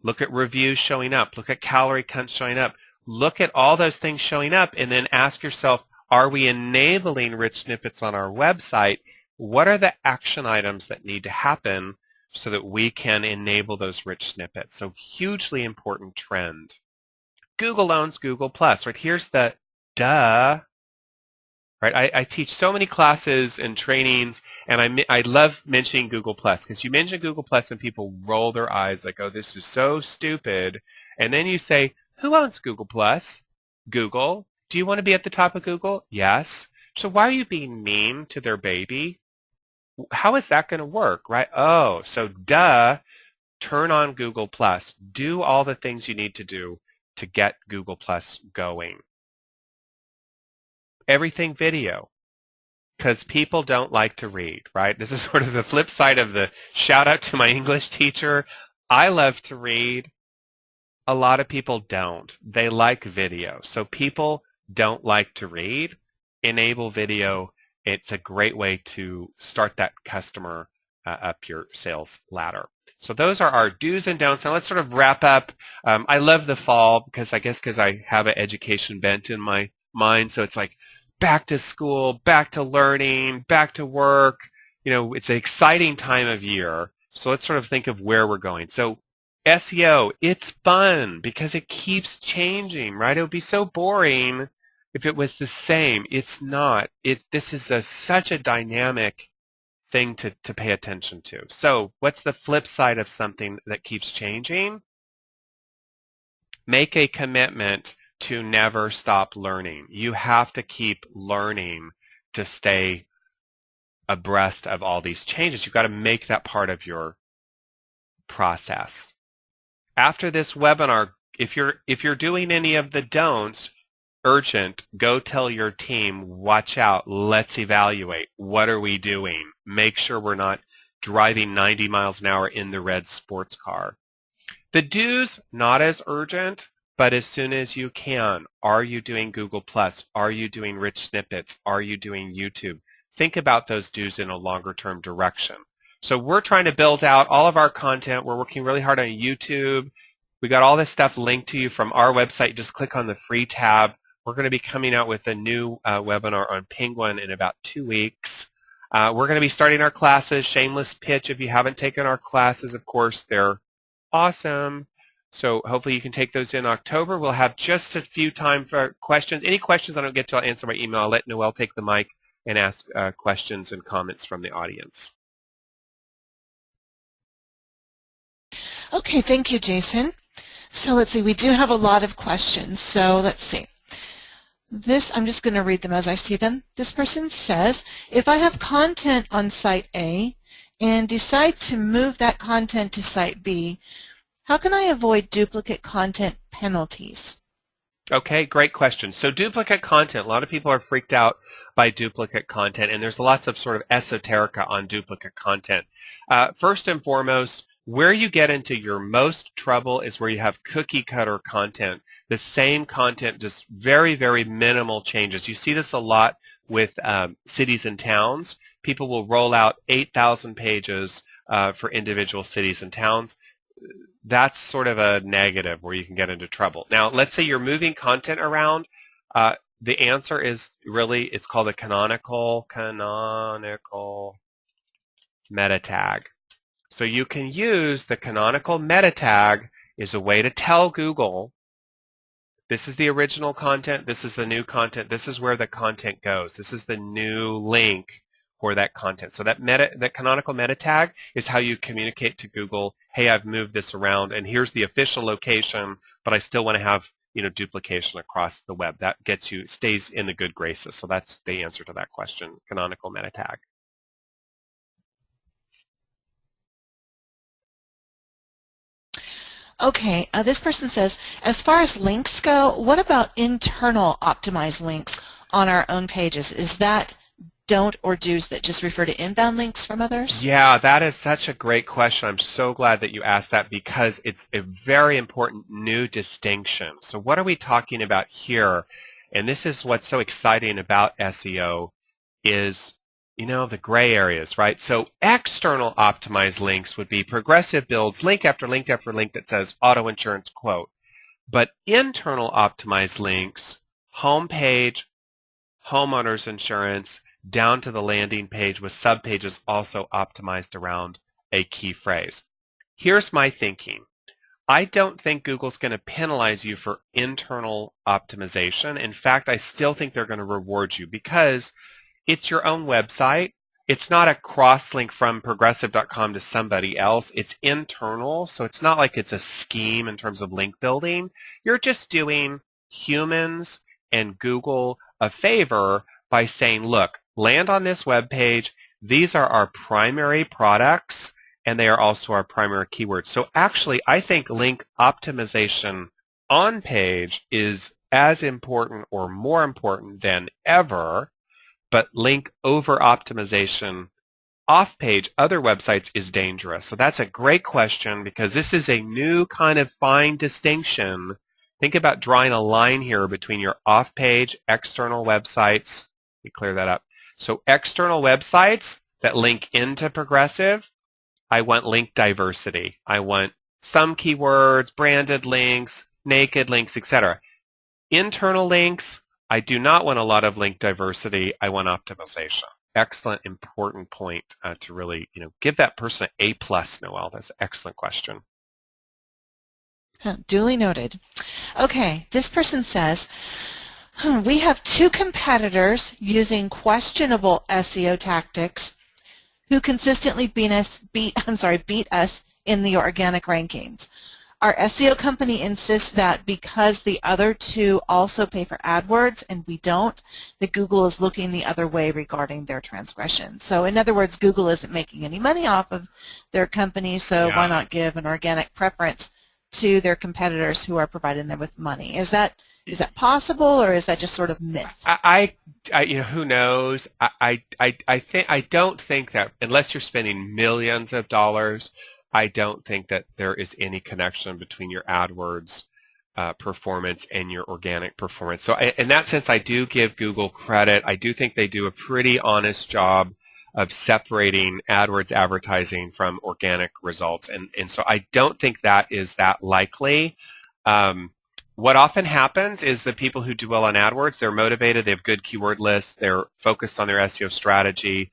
Look at reviews showing up. Look at calorie counts showing up. Look at all those things showing up and then ask yourself, are we enabling rich snippets on our website? What are the action items that need to happen so that we can enable those rich snippets? So hugely important trend. Google owns Google+, right? Here's the duh. Right? I teach so many classes and trainings, and I love mentioning Google+, because you mention Google+ and people roll their eyes like, oh, this is so stupid. And then you say, who owns Google+? Google. Do you want to be at the top of Google? Yes. So why are you being mean to their baby? How is that going to work, right? Oh, so duh, turn on Google+. Do all the things you need to do to get Google+ going. Everything video, because people don't like to read, right? This is sort of the flip side of the shout out to my English teacher. I love to read. A lot of people don't. They like video. So people don't like to read. Enable video. It's a great way to start that customer up your sales ladder. So those are our do's and don'ts. Now let's sort of wrap up. I love the fall because I have an education bent in my mind. So it's like back to school, back to learning, back to work. You know, it's an exciting time of year. So let's sort of think of where we're going. So SEO, it's fun because it keeps changing, right? It would be so boring if it was the same. It's not. This is such a dynamic thing to pay attention to. So what's the flip side of something that keeps changing? Make a commitment to never stop learning. You have to keep learning to stay abreast of all these changes. You've got to make that part of your process. After this webinar, if you're doing any of the don'ts, urgent, go tell your team, watch out, let's evaluate. What are we doing? Make sure we're not driving 90 miles an hour in the red sports car. The do's, not as urgent, but as soon as you can. Are you doing Google+? Are you doing rich snippets? Are you doing YouTube? Think about those do's in a longer-term direction. So we're trying to build out all of our content. We're working really hard on YouTube. We got all this stuff linked to you from our website. Just click on the free tab. We're going to be coming out with a new webinar on Penguin in about 2 weeks. We're going to be starting our classes. Shameless pitch. If you haven't taken our classes, of course, they're awesome. So hopefully you can take those in October. We'll have just a few time for questions. Any questions I don't get to, I'll answer by email. I'll let Noelle take the mic and ask questions and comments from the audience. Okay, thank you, Jason. So let's see, we do have a lot of questions. So let's see. I'm just going to read them as I see them. This person says, if I have content on site A and decide to move that content to site B, how can I avoid duplicate content penalties? Okay, great question. So duplicate content, a lot of people are freaked out by duplicate content, and there's lots of sort of esoterica on duplicate content. First and foremost, where you get into your most trouble is where you have cookie cutter content. The same content, just very, very minimal changes. You see this a lot with cities and towns. People will roll out 8,000 pages for individual cities and towns. That's sort of a negative where you can get into trouble. Now, let's say you're moving content around. The answer is really, it's called a canonical meta tag. So you can use the canonical meta tag as a way to tell Google, this is the original content, this is the new content, this is where the content goes, this is the new link for that content. So that canonical meta tag is how you communicate to Google, hey, I've moved this around and here's the official location, but I still want to have duplication across the web. That gets you, stays in the good graces. So that's the answer to that question, canonical meta tag. Okay, this person says, as far as links go, what about internal optimized links on our own pages? Is that don't or do's that just refer to inbound links from others? Yeah, that is such a great question. I'm so glad that you asked that because it's a very important new distinction. So what are we talking about here? And this is what's so exciting about SEO is, the gray areas, right? So external optimized links would be Progressive builds link after link after link that says auto insurance quote. But internal optimized links, homepage, homeowners insurance, down to the landing page with subpages also optimized around a key phrase. Here's my thinking. I don't think Google's going to penalize you for internal optimization. In fact, I still think they're going to reward you because it's your own website. It's not a cross-link from progressive.com to somebody else. It's internal, so it's not like it's a scheme in terms of link building. You're just doing humans and Google a favor by saying, look, land on this web page. These are our primary products, and they are also our primary keywords. So actually, I think link optimization on page is as important or more important than ever, but link over optimization off page, other websites, is dangerous. So that's a great question because this is a new kind of fine distinction. Think about drawing a line here between your off-page external websites. Let me clear that up. So external websites that link into Progressive, I want link diversity. I want some keywords, branded links, naked links, etc. Internal links, I do not want a lot of link diversity. I want optimization. Excellent, important point to really, give that person an A+, Noelle. That's an excellent question. Duly noted. Okay, this person says, we have two competitors using questionable SEO tactics who consistently beat us in the organic rankings. Our SEO company insists that because the other two also pay for AdWords and we don't, that Google is looking the other way regarding their transgression. So in other words, Google isn't making any money off of their company, so why not give an organic preference to their competitors who are providing them with money? Is that possible, or is that just sort of myth? Who knows? I don't think that unless you're spending millions of dollars, I don't think that there is any connection between your AdWords performance and your organic performance. So in that sense, I do give Google credit. I do think they do a pretty honest job of separating AdWords advertising from organic results. And so I don't think that is that likely. What often happens is the people who do well on AdWords, they're motivated, they have good keyword lists, they're focused on their SEO strategy.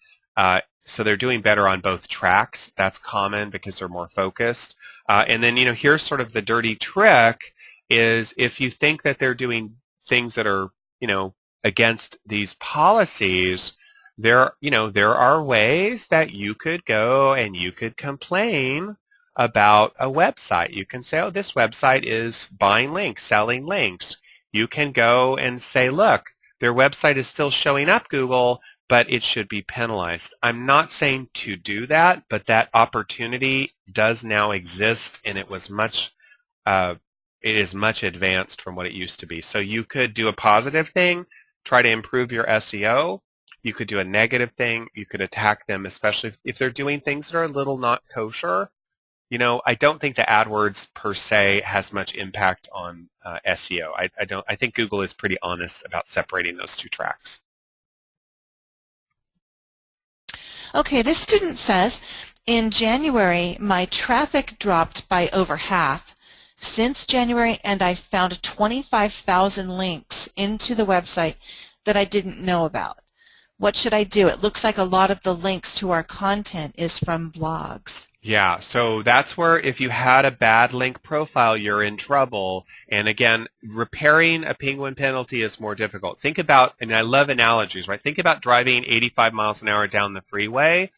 So they're doing better on both tracks. That's common because they're more focused. And then, here's sort of the dirty trick is if you think that they're doing things that are, against these policies, there are ways that you could go and you could complain about a website. You can say, oh, this website is buying links, selling links. You can go and say, look, their website is still showing up, Google, but it should be penalized. I'm not saying to do that, but that opportunity does now exist, and it is much advanced from what it used to be. So you could do a positive thing, try to improve your SEO. You could do a negative thing. You could attack them, especially if they're doing things that are a little not kosher. I don't think the AdWords per se has much impact on SEO. I think Google is pretty honest about separating those two tracks. Okay, this student says, in January, my traffic dropped by over half since January, and I found 25,000 links into the website that I didn't know about. What should I do? It looks like a lot of the links to our content is from blogs. Yeah, so that's where if you had a bad link profile, you're in trouble. And again, repairing a penguin penalty is more difficult. Think about, and I love analogies, right? Think about driving 85 miles an hour down the freeway.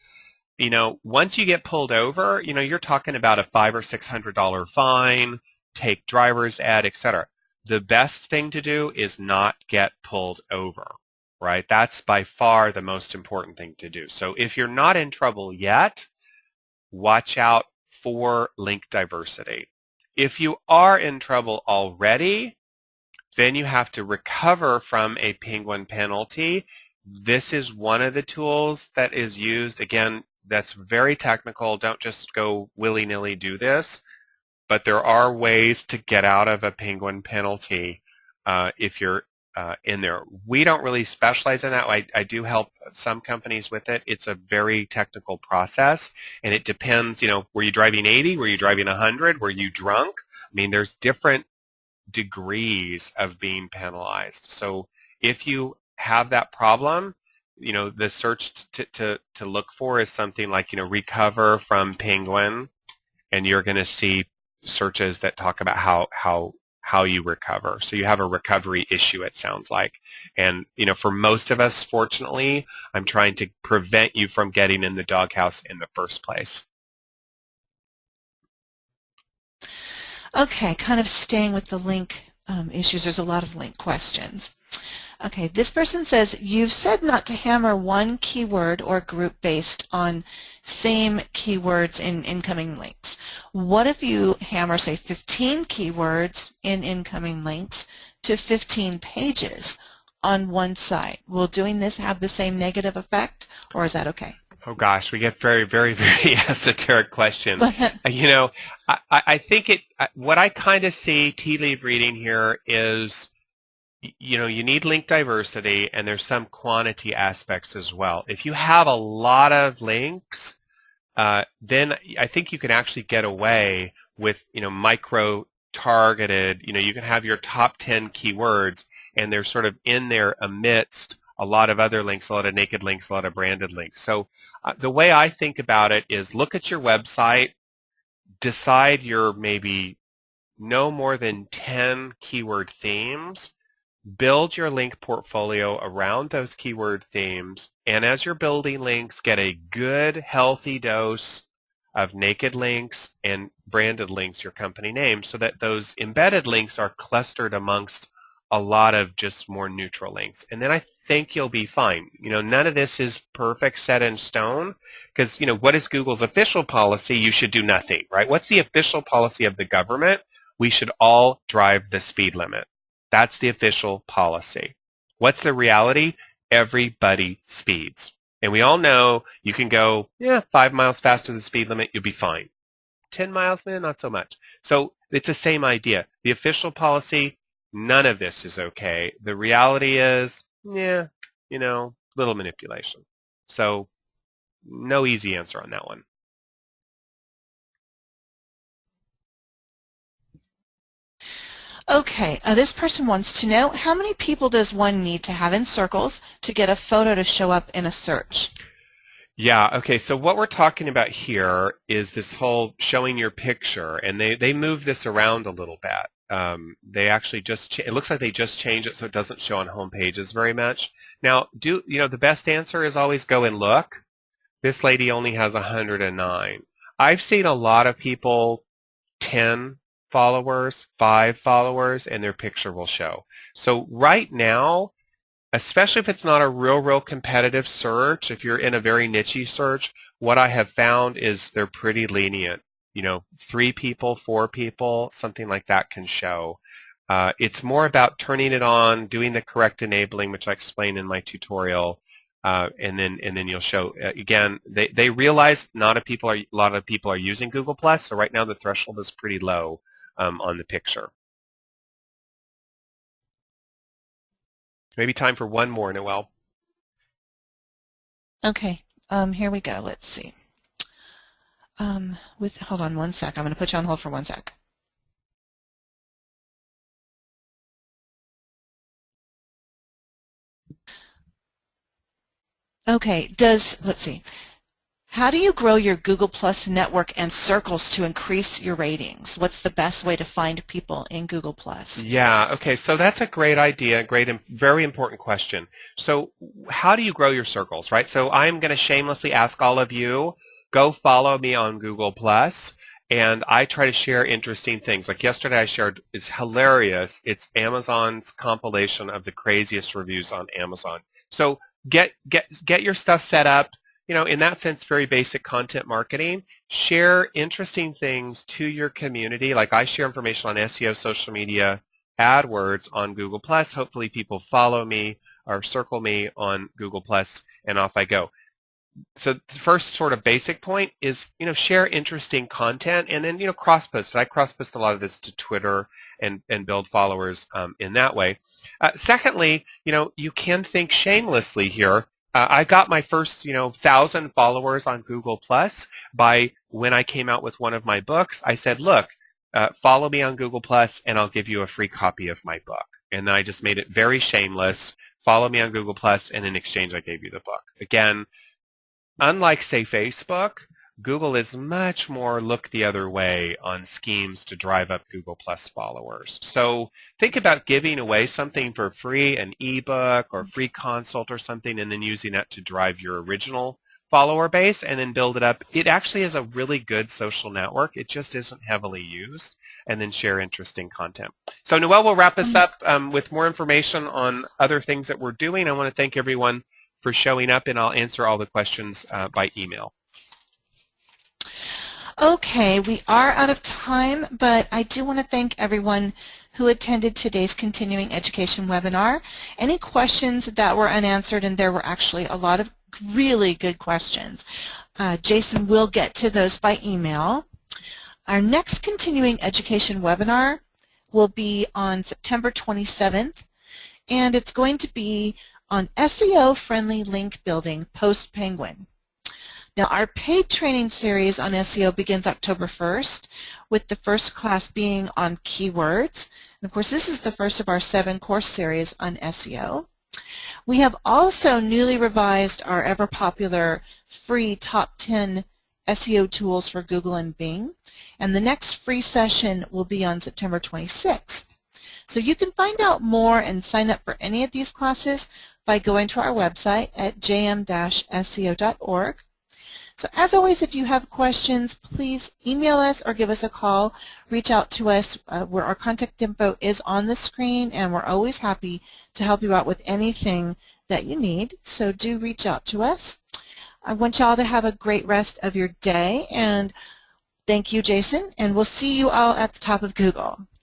Once you get pulled over, you're talking about a $500 or $600 fine, take driver's ed, etc. The best thing to do is not get pulled over, right? That's by far the most important thing to do. So if you're not in trouble yet, watch out for link diversity. If you are in trouble already, then you have to recover from a penguin penalty. This is one of the tools that is used. Again, that's very technical. Don't just go willy-nilly do this. But there are ways to get out of a penguin penalty if you're in there. We don't really specialize in that. I do help some companies with it. It's a very technical process, and it depends, were you driving 80? Were you driving 100? Were you drunk? I mean, there's different degrees of being penalized. So if you have that problem, the search to look for is something like, recover from penguin, and you're going to see searches that talk about how you recover. So you have a recovery issue, it sounds like. And, for most of us, fortunately, I'm trying to prevent you from getting in the doghouse in the first place. Okay, kind of staying with the link issues. There's a lot of link questions. Okay, this person says, you've said not to hammer one keyword or group based on same keywords in incoming links. What if you hammer, say, 15 keywords in incoming links to 15 pages on one site? Will doing this have the same negative effect, or is that okay? Oh gosh, we get very, very, very esoteric questions. I think what I kind of see tea leaf reading here is, you need link diversity, and there's some quantity aspects as well. If you have a lot of links, then I think you can actually get away with, micro-targeted, you can have your top 10 keywords, and they're sort of in there amidst a lot of other links, a lot of naked links, a lot of branded links. So the way I think about it is look at your website, decide your maybe no more than 10 keyword themes, build your link portfolio around those keyword themes, and as you're building links, get a good, healthy dose of naked links and branded links, your company name, so that those embedded links are clustered amongst a lot of just more neutral links. And then I think you'll be fine. None of this is perfect, set in stone, because, what is Google's official policy? You should do nothing, right? What's the official policy of the government? We should all drive the speed limit. That's the official policy. What's the reality? Everybody speeds. And we all know you can go, 5 miles faster than the speed limit, you'll be fine. 10 miles, man, not so much. So it's the same idea. The official policy, none of this is okay. The reality is, little manipulation. So no easy answer on that one. Okay, this person wants to know, how many people does one need to have in circles to get a photo to show up in a search? Yeah, okay, so what we're talking about here is this whole showing your picture, and they move this around a little bit. They actually it looks like they just changed it so it doesn't show on home pages very much. Now, the best answer is always go and look. This lady only has 109. I've seen a lot of people 10 followers, 5 followers, and their picture will show. So right now, especially if it's not a real competitive search, if you're in a very niche search, what I have found is they're pretty lenient. 3 people, 4 people, something like that can show. It's more about turning it on, doing the correct enabling, which I explained in my tutorial, and then you'll show. Again, they realize a lot of people are using Google Plus, so right now the threshold is pretty low on the picture. Maybe time for one more, Noelle. Okay, here we go. Let's see. Hold on one sec. I'm going to put you on hold for one sec. Okay, let's see. How do you grow your Google Plus network and circles to increase your ratings? What's the best way to find people in Google Plus? Yeah, okay, so that's a great idea, great, very important question. So how do you grow your circles, right? So I'm going to shamelessly ask all of you, go follow me on Google Plus, and I try to share interesting things. Like yesterday I shared, it's hilarious, it's Amazon's compilation of the craziest reviews on Amazon. So get your stuff set up. In that sense, very basic content marketing. Share interesting things to your community. Like I share information on SEO, social media, AdWords on Google+. Hopefully people follow me or circle me on Google+, and off I go. So the first sort of basic point is, share interesting content, and then, cross-post. I cross-post a lot of this to Twitter and build followers in that way. Secondly, you can think shamelessly here. I got my first, 1,000 followers on Google Plus by when I came out with one of my books. I said, look, follow me on Google Plus and I'll give you a free copy of my book. And then I just made it very shameless. Follow me on Google Plus, and in exchange I gave you the book. Again, unlike, say, Facebook, Google is much more look the other way on schemes to drive up Google Plus followers. So think about giving away something for free, an ebook or free consult or something, and then using that to drive your original follower base and then build it up. It actually is a really good social network. It just isn't heavily used. And then share interesting content. So Noelle will wrap us up with more information on other things that we're doing. I want to thank everyone for showing up, and I'll answer all the questions by email. Okay, we are out of time, but I do want to thank everyone who attended today's continuing education webinar. Any questions that were unanswered, and there were actually a lot of really good questions, Jason will get to those by email. Our next continuing education webinar will be on September 27th, and it's going to be on SEO-friendly link building post-Penguin. Now, our paid training series on SEO begins October 1st, with the first class being on keywords. And of course, this is the first of our 7-course series on SEO. We have also newly revised our ever-popular free top 10 SEO tools for Google and Bing. And the next free session will be on September 26th. So you can find out more and sign up for any of these classes by going to our website at jm-seo.org. So as always, if you have questions, please email us or give us a call. Reach out to us where our contact info is on the screen, and we're always happy to help you out with anything that you need. So do reach out to us. I want y'all to have a great rest of your day, and thank you, Jason, and we'll see you all at the top of Google.